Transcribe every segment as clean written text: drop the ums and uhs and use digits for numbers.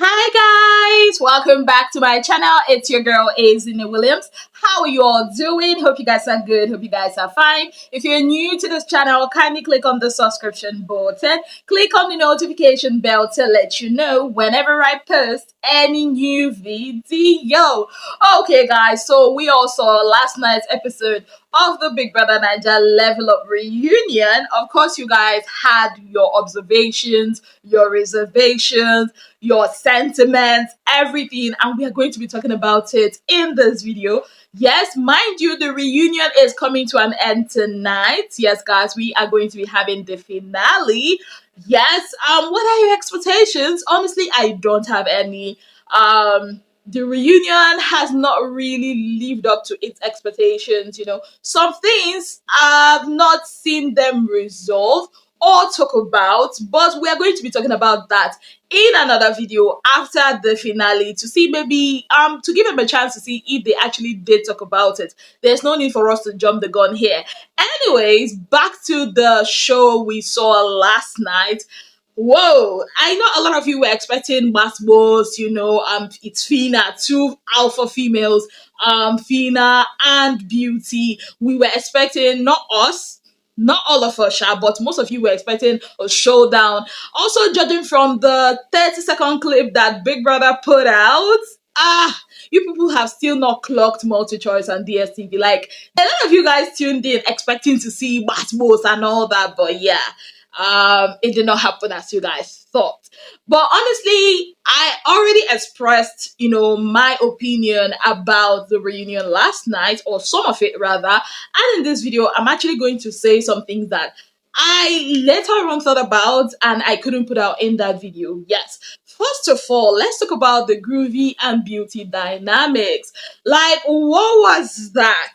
Hi guys, welcome back to my channel. It's your girl Azina Williams. How are you all doing? Hope you guys are good. Hope you guys are fine. If you're new to this channel, kindly click on the subscription button. Click on the notification bell to let you know whenever I post any new video. Okay guys, so we all saw last night's episode of the Big Brother Niger Level Up reunion. Of course, you guys had your observations, your reservations, your sentiments, everything, and we are going to be talking about it in this video. Yes, mind you, the reunion is coming to an end tonight. Yes, guys, we are going to be having the finale. Yes, what are your expectations? Honestly, I don't have any. The reunion has not really lived up to its expectations. Some things I've not seen them resolve or talk about, but we are going to be talking about that in another video after the finale to see, maybe to give them a chance to see if they actually did talk about it. There's no need for us to jump the gun here. Anyways, back to the show we saw last night. Whoa, I know a lot of you were expecting Masbos, it's Fina, two alpha females, Fina and Beauty. We were expecting, not us, not all of us, but most of you were expecting a showdown. Also, judging from the 30-second clip that Big Brother put out, you people have still not clocked multi-choice on DSTV. Like, a lot of you guys tuned in expecting to see Masbos and all that, but yeah, it did not happen as you guys thought. But honestly, I already expressed, my opinion about the reunion last night, or some of it rather. And in this video, I'm actually going to say some things that I later on thought about and I couldn't put out in that video. Yes. First of all, let's talk about the Groovy and Beauty dynamics. Like, what was that?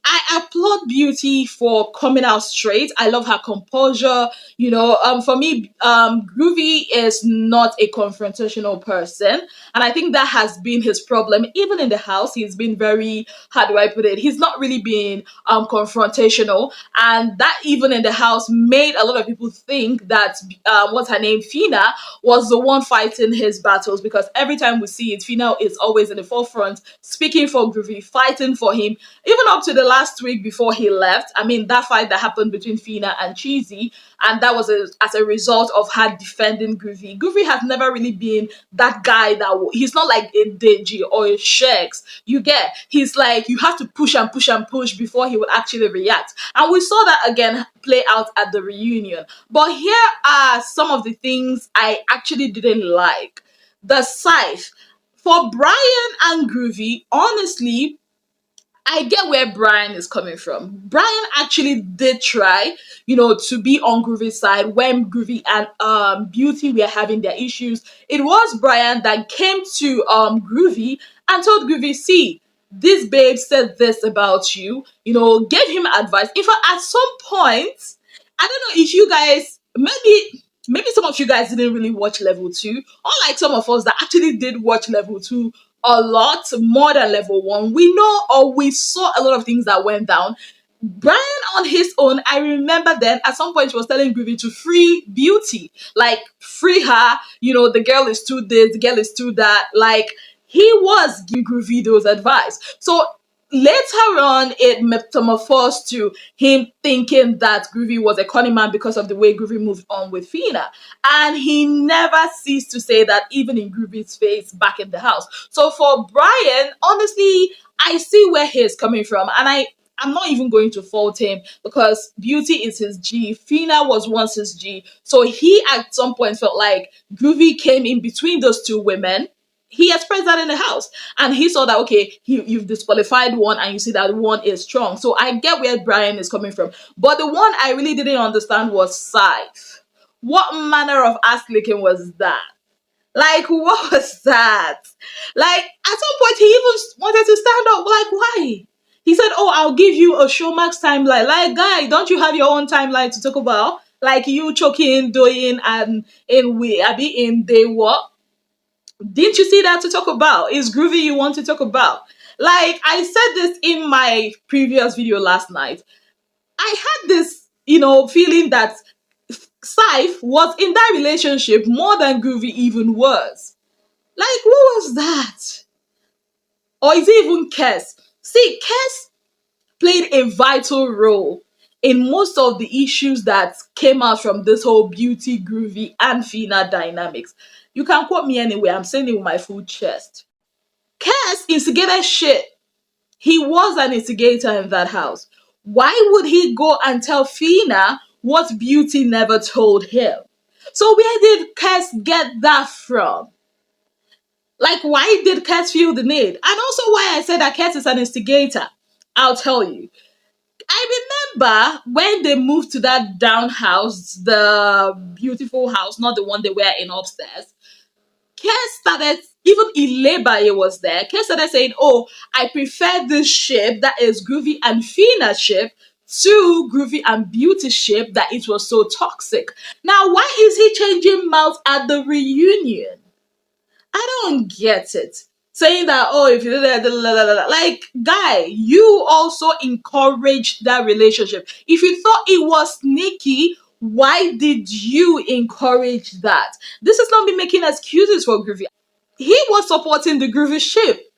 I applaud Beauty for coming out straight. I love her composure. For me, Groovy is not a confrontational person, and I think that has been his problem. Even in the house, he's been very, how do I put it? He's not really been confrontational, and that even in the house made a lot of people think that what's her name, Fina, was the one fighting his battles, because every time we see it, Fina is always in the forefront, speaking for Groovy, fighting for him, even up to the last week before he left. I mean, that fight that happened between Fina and Cheesy, and that was as a result of her defending Groovy. Groovy has never really been that guy he's not like a Deji or a Shex. You get, he's like, you have to push and push and push before he would actually react. And we saw that again play out at the reunion. But here are some of the things I actually didn't like. The scythe. For Brian and Groovy, honestly, I get where Brian is coming from. Brian actually did try, to be on Groovy's side when Groovy and Beauty were having their issues. It was Brian that came to Groovy and told Groovy, see, this babe said this about you, gave him advice. In fact, at some point, I don't know if you guys, maybe some of you guys didn't really watch level 2, unlike some of us that actually did watch level 2 a lot more than level 1. We know, or we saw a lot of things that went down. Brian on his own, I remember then at some point he was telling Groovy to free Beauty, like free her, the girl is too this, the girl is too that. Like, he was giving Groovy those advice. So later on, it metamorphosed to him thinking that Groovy was a conning man because of the way Groovy moved on with Fina. And he never ceased to say that, even in Groovy's face back in the house. So for Brian, honestly, I see where he's coming from. And I'm not even going to fault him, because Beauty is his G. Fina was once his G. So he at some point felt like Groovy came in between those two women. He expressed that in the house, and he saw that, okay, you've disqualified one and you see that one is strong. So I get where Brian is coming from, but the one I really didn't understand was Scythe. What manner of ass licking was that? Like, what was that? Like, at some point he even wanted to stand up. Like, why? He said, oh, I'll give you a Showmax timeline. Like, guy, don't you have your own timeline to talk about? Like, you choking, doing, and in day what? Didn't you see that to talk about? Is Groovy you want to talk about? Like, I said this in my previous video last night. I had this, feeling that Scythe was in that relationship more than Groovy even was. Like, what was that? Or is it even Kes? See, Kes played a vital role in most of the issues that came out from this whole beauty, groovy, and Fina dynamics. You can quote me anywhere. I'm saying it with my full chest. Kes instigated shit. He was an instigator in that house. Why would he go and tell Fina what Beauty never told him? So where did Kes get that from? Like, why did Kes feel the need? And also why I said that Kes is an instigator. I'll tell you. I remember when they moved to that down house, the beautiful house, not the one they were in upstairs. Kes started, even Ilebaye was there. Kes started saying, "Oh, I prefer this shape that is Groovy and Fina shape to Groovy and Beauty shape that it was so toxic." Now, why is he changing mouths at the reunion? I don't get it. Saying that, oh, if you do that, like, guy, you also encouraged that relationship. If you thought it was sneaky, why did you encourage that? This is not me making excuses for Groovy. He was supporting the Groovy ship.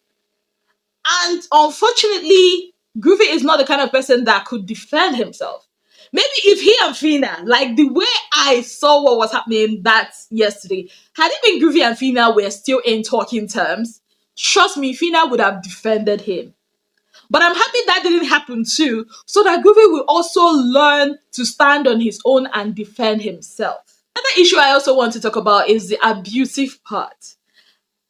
And unfortunately, Groovy is not the kind of person that could defend himself. Maybe if he and Fina, like the way I saw what was happening that yesterday, had it been Groovy and Fina were still in talking terms, trust me, Fina would have defended him. But I'm happy that didn't happen too, so that Groovy will also learn to stand on his own and defend himself. Another issue I also want to talk about is the abusive part.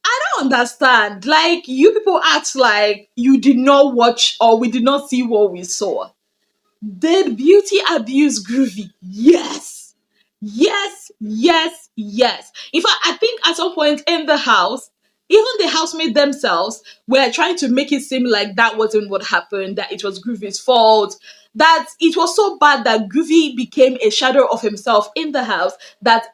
I don't understand. Like, you people act like you did not watch or we did not see what we saw. Did Beauty abuse Groovy? Yes. Yes, yes, yes. In fact, I think at some point in the house, even the housemates themselves were trying to make it seem like that wasn't what happened, that it was Groovy's fault, that it was so bad that Groovy became a shadow of himself in the house, that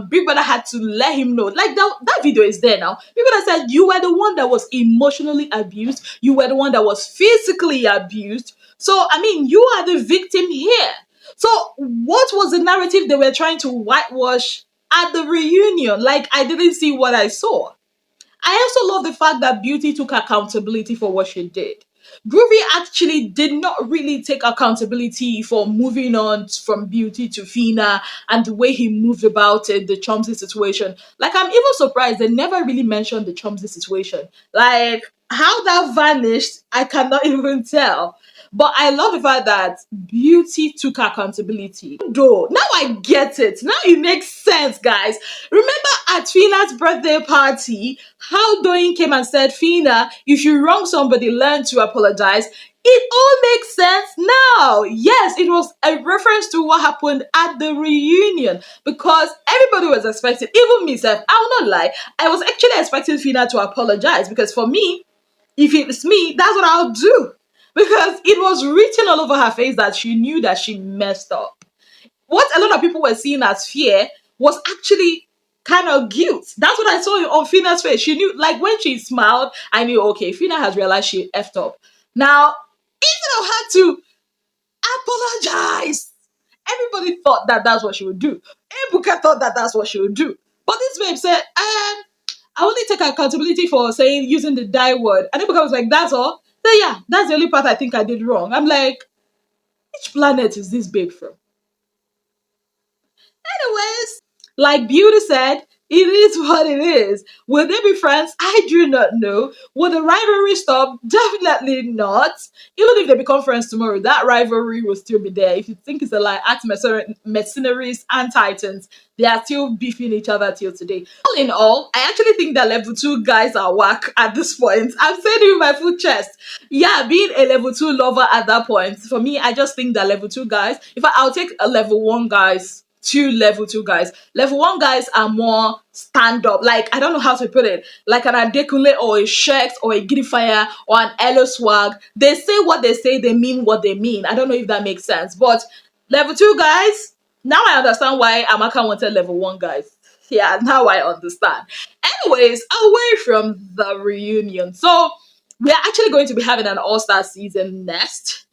Big Brother had to let him know. Like, that video is there now. Big Brother said, you were the one that was emotionally abused, you were the one that was physically abused. So, I mean, you are the victim here. So, what was the narrative they were trying to whitewash at the reunion? Like, I didn't see what I saw. I also love the fact that Beauty took accountability for what she did. Groovy actually did not really take accountability for moving on from Beauty to Fina and the way he moved about it, the Chomsy situation. Like, I'm even surprised they never really mentioned the Chomsy situation. Like, how that vanished, I cannot even tell. But I love the fact that Beauty took accountability. Though, now I get it. Now it makes sense, guys. Remember at Fina's birthday party, how Doyin came and said, Fina, if you wrong somebody, learn to apologize. It all makes sense now. Yes, it was a reference to what happened at the reunion because everybody was expecting, even me, self, I will not lie, I was actually expecting Fina to apologize because for me, if it's me, that's what I'll do. Because it was written all over her face that she knew that she messed up. What a lot of people were seeing as fear was actually kind of guilt. That's what I saw on Fina's face. She knew, like when she smiled, I knew, okay, Fina has realized she effed up. Now, instead of her to apologize, everybody thought that that's what she would do. Ebuka thought that that's what she would do. But this babe said, I only take accountability for saying using the die word. And Ebuka was like, that's all. So yeah, that's the only part I think I did wrong. I'm like, which planet is this babe from? Anyways, like Beauty said, it is what it is. Will they be friends? I do not know. Will the rivalry stop? Definitely not. Even if they become friends tomorrow, that rivalry will still be there. If you think it's a lie, ask mercenaries and titans. They are still beefing each other till today. All in all, I actually think that level 2 guys are whack at this point. I'm saying it with my full chest. Yeah, being a level 2 lover at that point, for me, I just think that level 2 guys, in fact, I'll take a level 1 guys, 2 level 2 guys. Level 1 guys are more stand up. Like, I don't know how to put it. Like an Adekunle or a Shex or a Gidifire or an Elo Swag. They say what they say, they mean what they mean. I don't know if that makes sense. But level 2 guys, now I understand why Amaka wanted level 1 guys. Yeah, now I understand. Anyways, away from the reunion. So, we're actually going to be having an all-star season next.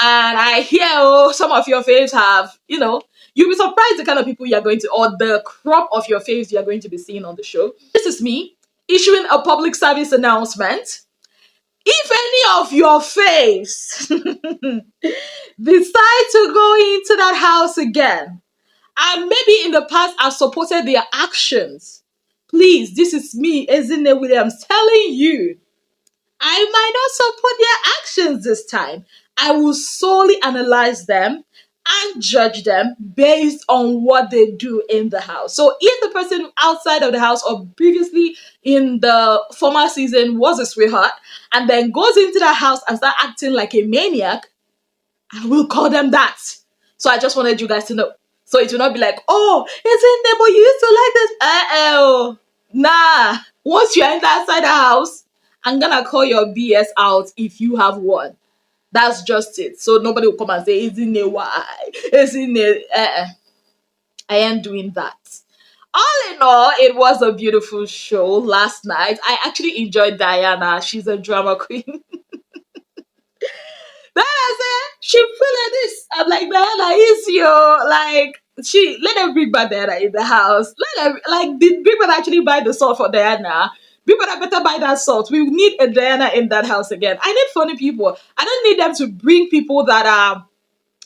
And I hear, oh, some of your faves have, you'll be surprised the kind of people you're going to, or the crop of your faves you're going to be seeing on the show. This is me. issuing a public service announcement. If any of your face decide to go into that house again, and maybe in the past I've supported their actions, please, this is me, Ezine Williams, telling you, I might not support their actions this time. I will solely analyze them and judge them based on what they do in the house. So if the person outside of the house or previously in the former season was a sweetheart and then goes into the house and start acting like a maniac, I will call them that. So I just wanted you guys to know. So it will not be like, oh, isn't there, but you used to like this. Nah. Once you enter outside the house, I'm gonna call your BS out if you have one. That's just it. So nobody will come and say, isn't it why? Isn't it? I am doing that. All in all, it was a beautiful show last night. I actually enjoyed Diana. She's a drama queen. Then I said, she feeling this. I'm like, Diana is your like she let them bring back Diana in the house. Let them like did Big Brother actually buy the salt for Diana? Big Brother better buy that salt. We need a Diana in that house again. I need funny people. I don't need them to bring people that are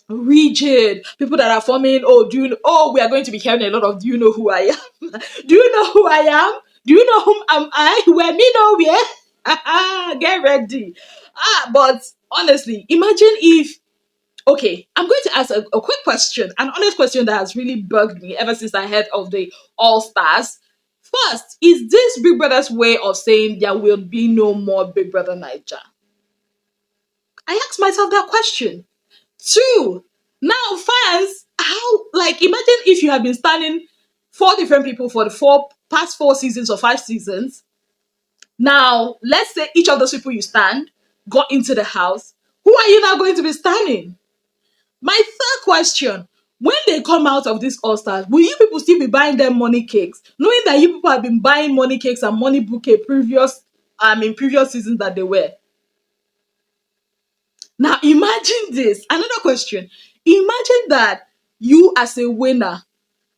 rigid, people that are forming, oh, we are going to be hearing a lot of do you know who I am? Do you know who I am? Do you know whom am I? Where me know where? Get ready. But honestly, imagine if okay, I'm going to ask a quick question, an honest question that has really bugged me ever since I heard of the All Stars. First, is this Big Brother's way of saying there will be no more Big Brother Niger? I asked myself that question. Two, now fans, how like imagine if you have been standing four different people for the past 4 seasons or 5 seasons. Now, let's say each of those people you stand got into the house. Who are you now going to be standing? My third question, when they come out of these All Stars, will you people still be buying them money cakes? Knowing that you people have been buying money cakes and money bouquet in previous seasons that they were. Now imagine this. Another question. Imagine that you as a winner,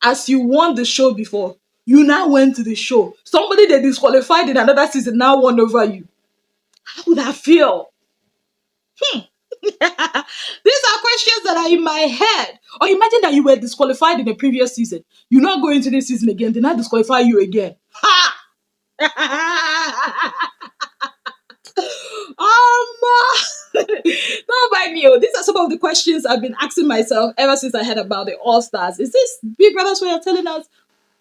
as you won the show before, you now went to the show. Somebody they disqualified in another season now won over you. How would that feel? These are questions that are in my head. Or imagine that you were disqualified in the previous season. You're not going to this season again. They now disqualify you again. Ha! Not by me. Oh. These are some of the questions I've been asking myself ever since I heard about the All Stars. Is this Big Brother's way of telling us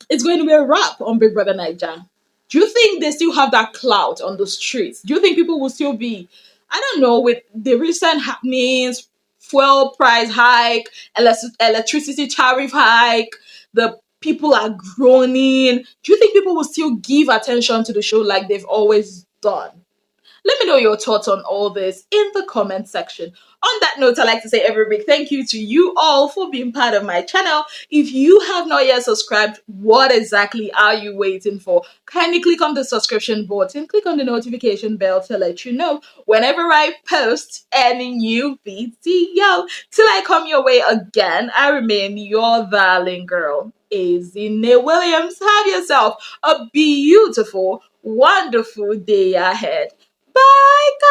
it's going to be a wrap on Big Brother Niger? Do you think they still have that clout on the streets? Do you think people will still be, I don't know, with the recent happenings, fuel price hike, electricity tariff hike, the people are groaning. Do you think people will still give attention to the show like they've always done? Let me know your thoughts on all this in the comment section. On that note, I'd like to say every big thank you to you all for being part of my channel. If you have not yet subscribed, what exactly are you waiting for? Kindly click on the subscription button, click on the notification bell to let you know whenever I post any new video. Till I come your way again, I remain your darling girl, Ezine Williams. Have yourself a beautiful, wonderful day ahead. Bye, guys.